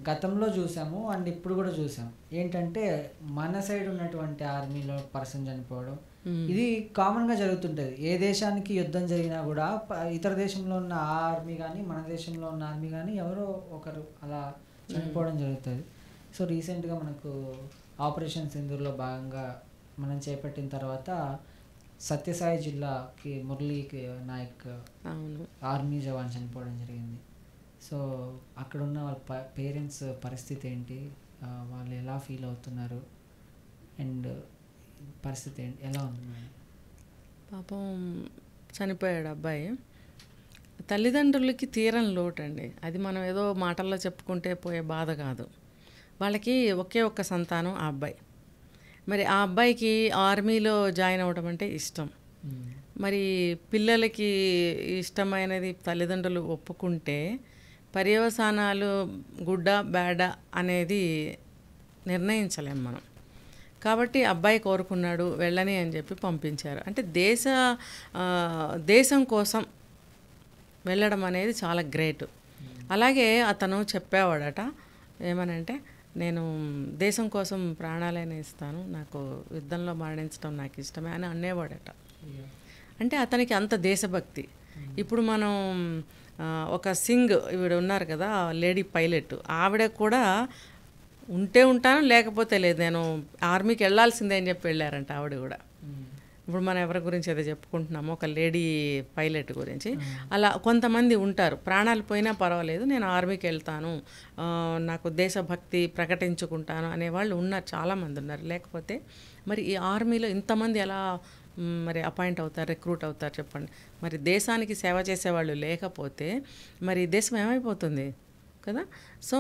గతంలో చూసాము అండ్ ఇప్పుడు కూడా చూసాం. ఏంటంటే మన సైడ్ ఉన్నటువంటి ఆర్మీలో పర్సన్ చనిపోవడం ఇది కామన్గా జరుగుతుంటుంది. ఏ దేశానికి యుద్ధం జరిగినా కూడా ఇతర దేశంలో ఉన్న ఆ ఆర్మీ కానీ మన దేశంలో ఉన్న ఆర్మీ కానీ ఎవరో ఒకరు అలా చనిపోవడం జరుగుతుంది. సో రీసెంట్గా మనకు ఆపరేషన్ సింధూర్లో భాగంగా మనం చేపట్టిన తర్వాత సత్యసాయి జిల్లాకి మురళీ నాయక్ ఆర్మీ జవాన్ చనిపోవడం జరిగింది. సో అక్కడ ఉన్న వాళ్ళ పేరెంట్స్ పరిస్థితి ఏంటి, వాళ్ళు ఎలా ఫీల్ అవుతున్నారు అండ్ పరిస్థితి ఏంటి, ఎలా ఉంది? పాపం చనిపోయాడు అబ్బాయి. తల్లిదండ్రులకి తీరని లోటు అండి. అది మనం ఏదో మాటల్లో చెప్పుకుంటే పోయే బాధ కాదు. వాళ్ళకి ఒకే ఒక్క సంతానం ఆ అబ్బాయి. మరి ఆ అబ్బాయికి ఆర్మీలో జాయిన్ అవ్వడం అంటే ఇష్టం. మరి పిల్లలకి ఇష్టమైనది తల్లిదండ్రులు ఒప్పుకుంటే పర్యవసానాలు గుడ్డా బ్యాడా అనేది నిర్ణయించలేం మనం. కాబట్టి అబ్బాయి కోరుకున్నాడు వెళ్ళని అని చెప్పి పంపించారు. అంటే దేశం కోసం వెళ్ళడం అనేది చాలా గ్రేట్. అలాగే అతను చెప్పేవాడట ఏమనంటే, నేను దేశం కోసం ప్రాణాలైనా ఇస్తాను, నాకు యుద్ధంలో మరణించడం నాకు ఇష్టమే అని అనేవాడట. అంటే అతనికి అంత దేశభక్తి. ఇప్పుడు మనం ఒక సింగ్ ఈవిడ ఉన్నారు కదా లేడీ పైలట్, ఆవిడ కూడా ఉంటే ఉంటాను లేకపోతే లేదు, నేను ఆర్మీకి వెళ్ళాల్సిందే అని చెప్పి వెళ్ళారంట ఆవిడ కూడా. ఇప్పుడు మనం ఎవరి గురించి అయితే చెప్పుకుంటున్నామో ఒక లేడీ పైలట్ గురించి, అలా కొంతమంది ఉంటారు ప్రాణాలు పోయినా పర్వాలేదు నేను ఆర్మీకి వెళ్తాను, నాకు దేశభక్తి ప్రకటించుకుంటాను అనేవాళ్ళు ఉన్నారు, చాలామంది ఉన్నారు. లేకపోతే మరి ఈ ఆర్మీలో ఇంతమంది ఎలా మరి అపాయింట్ అవుతారు, రిక్రూట్ అవుతారు చెప్పండి. మరి దేశానికి సేవ చేసేవాళ్ళు లేకపోతే మరి దేశం ఏమైపోతుంది కదా. సో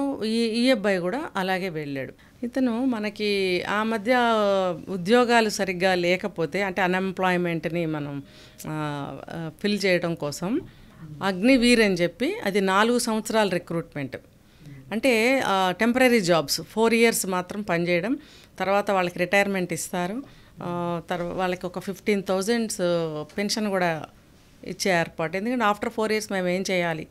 ఈ అబ్బాయి కూడా అలాగే వెళ్ళాడు. ఇతను మనకి ఆ మధ్య ఉద్యోగాలు సరిగ్గా లేకపోతే అంటే అన్ఎంప్లాయ్మెంట్ని మనం ఫిల్ చేయడం కోసం అగ్నివీర్ అని చెప్పి అది 4 సంవత్సరాల రిక్రూట్మెంట్. అంటే టెంపరీ జాబ్స్ 4 years మాత్రం పనిచేయడం, తర్వాత వాళ్ళకి రిటైర్మెంట్ ఇస్తారు, వాళ్ళకి ఒక 15,000 పెన్షన్ కూడా ఇచ్చే ఏర్పాటు. ఎందుకంటే ఆఫ్టర్ 4 years మేము ఏం చేయాలి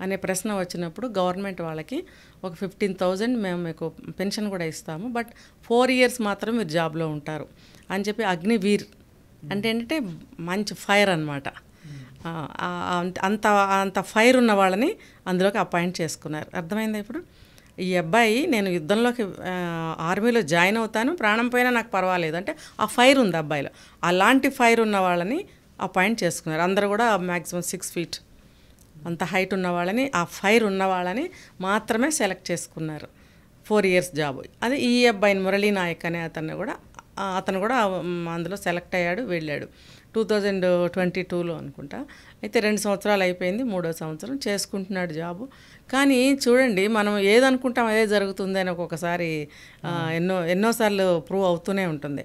అనే ప్రశ్న వచ్చినప్పుడు గవర్నమెంట్ వాళ్ళకి ఒక 15,000 మేము మీకు పెన్షన్ కూడా ఇస్తాము, బట్ 4 years మాత్రం మీరు జాబ్లో ఉంటారు అని చెప్పి అగ్నివీర్ అంటే ఏంటంటే మంచి ఫైర్ అనమాట. అంత ఫైర్ ఉన్న వాళ్ళని అందులోకి అపాయింట్ చేసుకున్నారు. అర్థమైందా? ఇప్పుడు ఈ అబ్బాయి నేను యుద్ధంలోకి ఆర్మీలో జాయిన్ అవుతాను, ప్రాణం పోయినా నాకు పర్వాలేదు అంటే ఆ ఫైర్ ఉంది అబ్బాయిలో. అలాంటి ఫైర్ ఉన్న వాళ్ళని అపాయింట్ చేసుకున్నారు. అందరూ కూడా మ్యాక్సిమం 6 feet అంత హైట్ ఉన్న వాళ్ళని, ఆ ఫైర్ ఉన్న వాళ్ళని మాత్రమే సెలెక్ట్ చేసుకున్నారు 4 years జాబ్. అది ఈ అబ్బాయిని మురళీ నాయక్ అనే అతను కూడా అందులో సెలెక్ట్ అయ్యాడు, వెళ్ళాడు 2022లో అనుకుంటా. అయితే 2 సంవత్సరాలు అయిపోయింది, 3వ సంవత్సరం చేసుకుంటున్నాడు జాబు. కానీ చూడండి మనం ఏదనుకుంటాం అదే జరుగుతుంది అని ఒక్కొక్కసారి ఎన్నోసార్లు ప్రూవ్ అవుతూనే ఉంటుంది.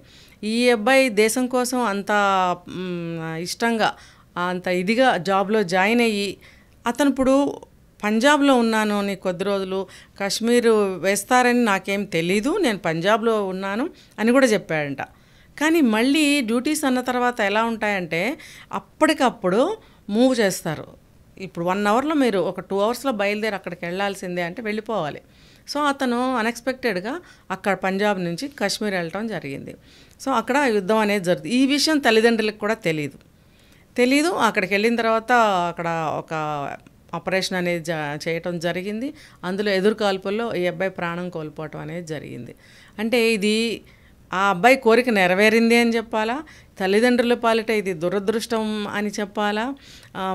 ఈ అబ్బాయి దేశం కోసం అంత ఇష్టంగా అంత ఇదిగా జాబ్లో జాయిన్ అయ్యి అతను ఇప్పుడు పంజాబ్లో ఉన్నాను అని కొద్ది రోజులు, కాశ్మీర్ వేస్తారని నాకేం తెలీదు, నేను పంజాబ్లో ఉన్నాను అని కూడా చెప్పాడంట. కానీ మళ్ళీ డ్యూటీస్ అన్న తర్వాత ఎలా ఉంటాయంటే అప్పటికప్పుడు మూవ్ చేస్తారు. ఇప్పుడు 1 hourలో మీరు ఒక 2 hours బయలుదేరి అక్కడికి వెళ్ళాల్సిందే అంటే వెళ్ళిపోవాలి. సో అతను అన్ఎక్స్పెక్టెడ్గా అక్కడ పంజాబ్ నుంచి కాశ్మీర్ వెళ్ళటం జరిగింది. సో అక్కడ యుద్ధం అనేది జరుగుతుంది. ఈ విషయం తల్లిదండ్రులకు కూడా తెలీదు. అక్కడికి వెళ్ళిన తర్వాత అక్కడ ఒక ఆపరేషన్ అనేది చేయటం జరిగింది. అందులో ఎదురుకాల్పుల్లో ఈ అబ్బాయి ప్రాణం కోల్పోవటం అనేది జరిగింది. అంటే ఇది ఆ అబ్బాయి కోరిక నెరవేరింది అని చెప్పాలా, తల్లిదండ్రుల పాలిట ఇది దురదృష్టం అని చెప్పాలా,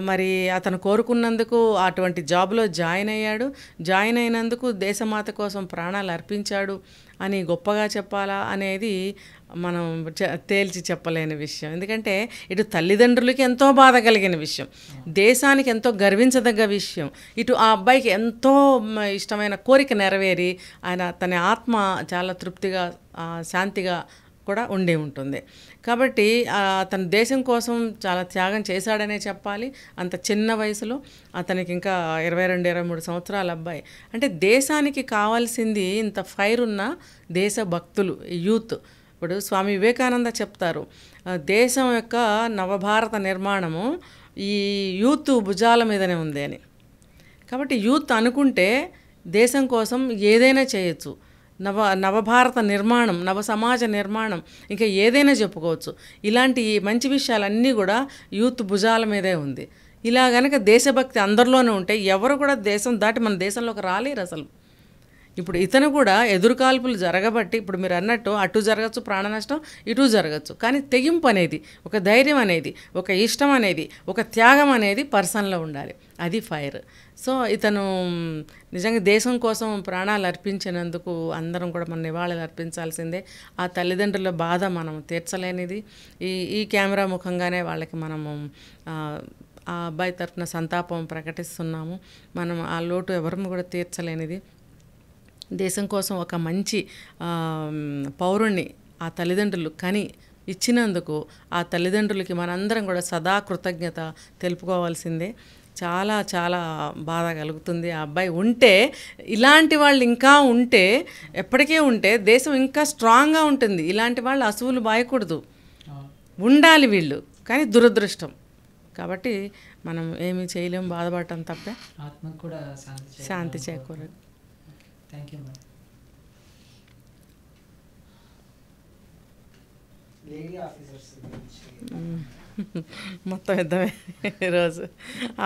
మరి అతను కోరుకున్నందుకు అటువంటి జాబ్లో జాయిన్ అయినందుకు దేశమాత కోసం ప్రాణాలు అర్పించాడు అని గొప్పగా చెప్పాలా అనేది మనం తేల్చి చెప్పలేని విషయం. ఎందుకంటే ఇటు తల్లిదండ్రులకి ఎంతో బాధ కలిగిన విషయం, దేశానికి ఎంతో గర్వించదగ్గ విషయం, ఇటు ఆ అబ్బాయికి ఎంతో ఇష్టమైన కోరిక నెరవేరి తన ఆత్మ చాలా తృప్తిగా శాంతిగా కూడా ఉండి ఉంటుంది. కాబట్టి అతను దేశం కోసం చాలా త్యాగం చేశాడనే చెప్పాలి. అంత చిన్న వయసులో అతనికి ఇంకా 22-23 సంవత్సరాల అబ్బాయి. అంటే దేశానికి కావాల్సింది ఇంత ఫైర్ ఉన్న దేశభక్తులు, యూత్. ఇప్పుడు స్వామి వివేకానంద చెప్తారు, దేశం యొక్క నవభారత నిర్మాణము ఈ యూత్ భుజాల మీదనే ఉంది అని. కాబట్టి యూత్ అనుకుంటే దేశం కోసం ఏదైనా చేయొచ్చు. నవభారత నిర్మాణం, నవ సమాజ నిర్మాణం, ఇంకా ఏదైనా చెప్పుకోవచ్చు. ఇలాంటి మంచి విషయాలన్నీ కూడా యూత్ భుజాల మీదే ఉంది. ఇలా గనక దేశభక్తి అందరిలోనే ఉంటే ఎవరు కూడా దేశం దాటి మన దేశంలోకి రాలేరు అసలు. ఇప్పుడు ఇతను కూడా ఎదురుకాల్పులు జరగబట్టి, ఇప్పుడు మీరు అన్నట్టు అటు జరగచ్చు ప్రాణ నష్టం, ఇటు జరగచ్చు, కానీ తెగింపు అనేది, ఒక ధైర్యం అనేది, ఒక ఇష్టం అనేది, ఒక త్యాగం అనేది పర్సన్లో ఉండాలి. అది ఫైర్. సో ఇతను నిజంగా దేశం కోసం ప్రాణాలు అర్పించినందుకు అందరం కూడా మన నివాళులు అర్పించాల్సిందే. ఆ తల్లిదండ్రుల బాధ మనం తీర్చలేనిది. ఈ కెమెరా ముఖంగానే వాళ్ళకి మనము ఆ అబ్బాయి తరఫున సంతాపం ప్రకటిస్తున్నాము. మనం ఆ లోటు ఎవరు కూడా తీర్చలేనిది. దేశం కోసం ఒక మంచి పౌరుణ్ణి ఆ తల్లిదండ్రులు కని ఇచ్చినందుకు ఆ తల్లిదండ్రులకి మనందరం కూడా సదా కృతజ్ఞత తెలుపుకోవాల్సిందే. చాలా చాలా బాధ కలుగుతుంది. ఆ అబ్బాయి ఉంటే, ఇలాంటి వాళ్ళు ఇంకా ఉంటే, ఎప్పటికే ఉంటే దేశం ఇంకా స్ట్రాంగ్గా ఉంటుంది. ఇలాంటి వాళ్ళు అసువులు బాయకూడదు, ఉండాలి వీళ్ళు. కానీ దురదృష్టం కాబట్టి మనం ఏమీ చేయలేము, బాధపడటం తప్పే. ఆత్మకు కూడా శాంతి చేకూరదు. Thank you madam. Lady officers మొత్తం యుద్ధమే ఈరోజు.